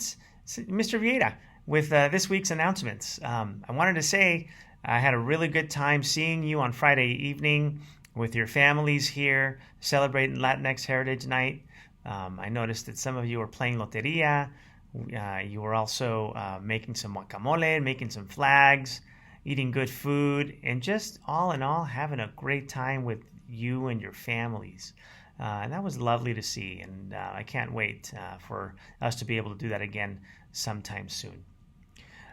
it's Mr. Vieira with this week's announcements. I wanted to say I had a really good time seeing you on Friday evening with your families here celebrating Latinx Heritage Night. I noticed that some of you were playing loteria. You were also making some guacamole, making some flags, eating good food, and just all in all having a great time with you and your families. And that was lovely to see, and I can't wait for us to be able to do that again sometime soon.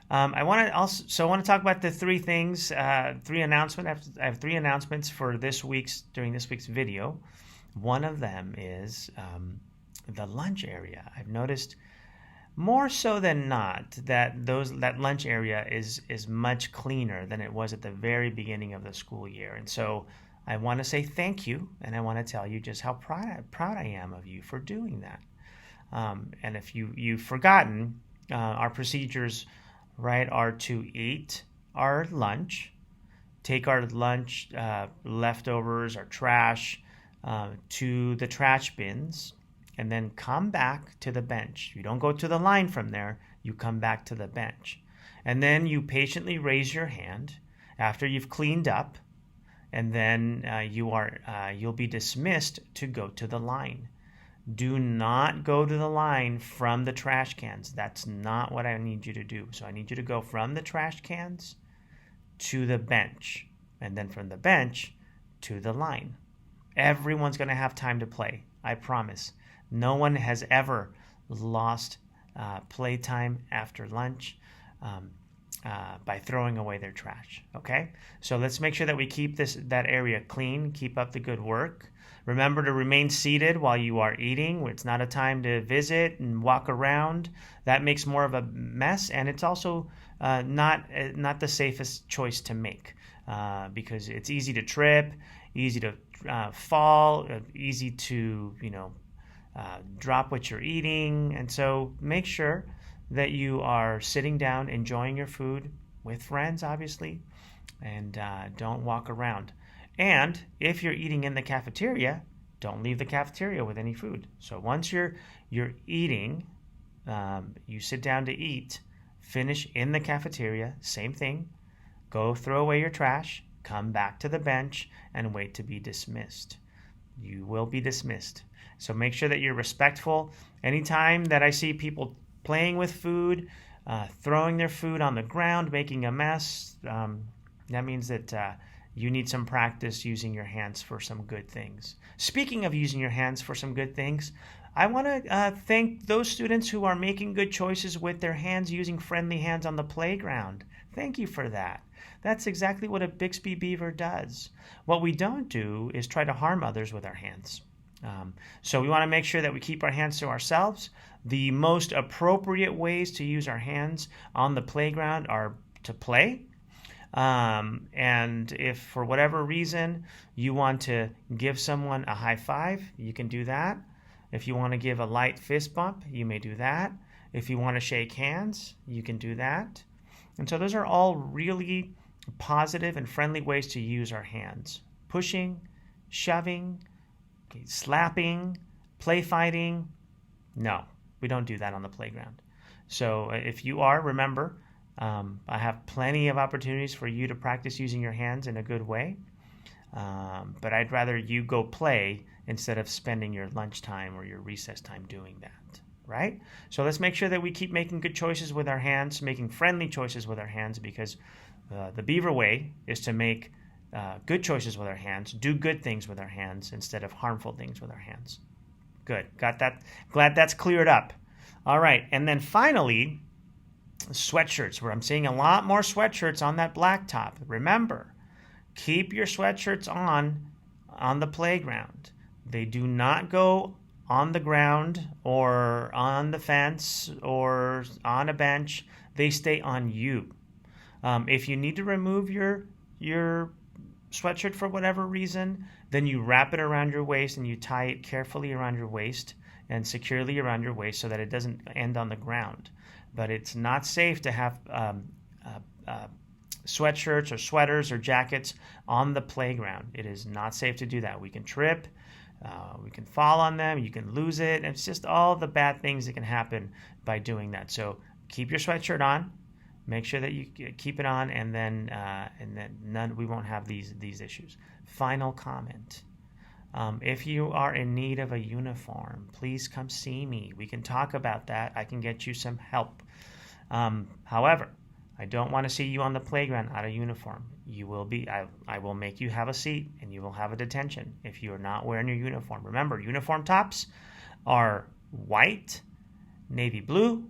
I want to talk about the three things, three announcements. I have three announcements for during this week's video. One of them is the lunch area. I've noticed more so than not that lunch area is much cleaner than it was at the very beginning of the school year, and so I want to say thank you, and I want to tell you just how proud I am of you for doing that. And if you've forgotten, our procedures, right, are to eat our lunch, take our lunch leftovers, our trash, to the trash bins, and then come back to the bench. You don't go to the line from there. You come back to the bench. And then you patiently raise your hand after you've cleaned up, and then you'll be dismissed to go to the line. Do not go to the line from the trash cans. That's not what I need you to do. So I need you to go from the trash cans to the bench, and then from the bench to the line. Everyone's going to have time to play. I promise. No one has ever lost playtime after lunch by throwing away their trash. Okay? So let's make sure that we keep that area clean, keep up the good work. Remember to remain seated while you are eating. It's not a time to visit and walk around. That makes more of a mess, and it's also not the safest choice to make because it's easy to trip, easy to fall, easy to drop what you're eating. And so make sure that you are sitting down, enjoying your food with friends, obviously, and don't walk around. And if you're eating in the cafeteria, don't leave the cafeteria with any food. So once you're eating, you sit down to eat, finish in the cafeteria, same thing. Go throw away your trash, come back to the bench, and wait to be dismissed. You will be dismissed. So make sure that you're respectful. Anytime that I see people playing with food, throwing their food on the ground, making a mess, that means that you need some practice using your hands for some good things. Speaking of using your hands for some good things, I want to thank those students who are making good choices with their hands, using friendly hands on the playground. Thank you for that. That's exactly what a Bixby Beaver does. What we don't do is try to harm others with our hands. So we want to make sure that we keep our hands to ourselves. The most appropriate ways to use our hands on the playground are to play. And if for whatever reason you want to give someone a high five, you can do that. If you want to give a light fist bump, you may do that. If you want to shake hands, you can do that. And so those are all really positive and friendly ways to use our hands. Pushing, shoving, slapping, play fighting. No, we don't do that on the playground. So if you are, remember, I have plenty of opportunities for you to practice using your hands in a good way. But I'd rather you go play instead of spending your lunchtime or your recess time doing that, right? So let's make sure that we keep making good choices with our hands, making friendly choices with our hands, because the Beaver way is to make good choices with our hands, do good things with our hands instead of harmful things with our hands. Good. Got that? Glad that's cleared up. All right. And then finally, sweatshirts, where I'm seeing a lot more sweatshirts on that blacktop. Remember, keep your sweatshirts on the playground. They do not go on the ground or on the fence or on a bench. They stay on you. If you need to remove your sweatshirt for whatever reason, then you wrap it around your waist and you tie it carefully around your waist and securely around your waist so that it doesn't end on the ground. But it's not safe to have sweatshirts or sweaters or jackets on the playground. It is not safe to do that. We can trip, We can fall on them. You can lose it. It's just all the bad things that can happen by doing that. So keep your sweatshirt on. Make sure that you keep it on, and then we won't have these issues. Final comment. If you are in need of a uniform, please come see me. We can talk about that. I can get you some help. However, I don't want to see you on the playground out of uniform. You will be. I will make you have a seat, and you will have a detention if you are not wearing your uniform. Remember, uniform tops are white, navy blue,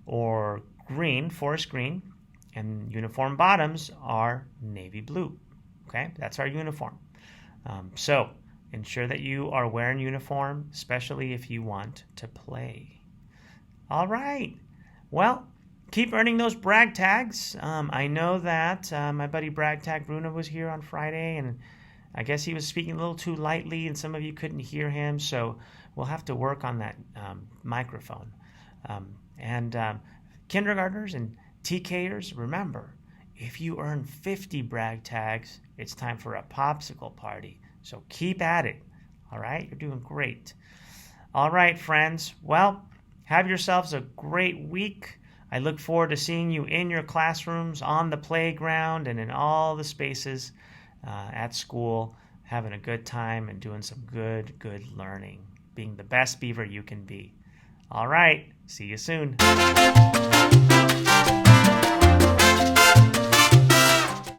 or green, forest green, and uniform bottoms are navy blue. Okay, that's our uniform. So ensure that you are wearing uniform, especially if you want to play. All right. Well, keep earning those brag tags. I know that my buddy Brag Tag Bruno was here on Friday, and I guess he was speaking a little too lightly, and some of you couldn't hear him, so we'll have to work on that microphone. Kindergartners and TKers, remember, if you earn 50 brag tags, it's time for a popsicle party. So keep at it. All right? You're doing great. All right, friends. Well, have yourselves a great week. I look forward to seeing you in your classrooms, on the playground, and in all the spaces at school, having a good time and doing some good learning, being the best Beaver you can be. All right. See you soon.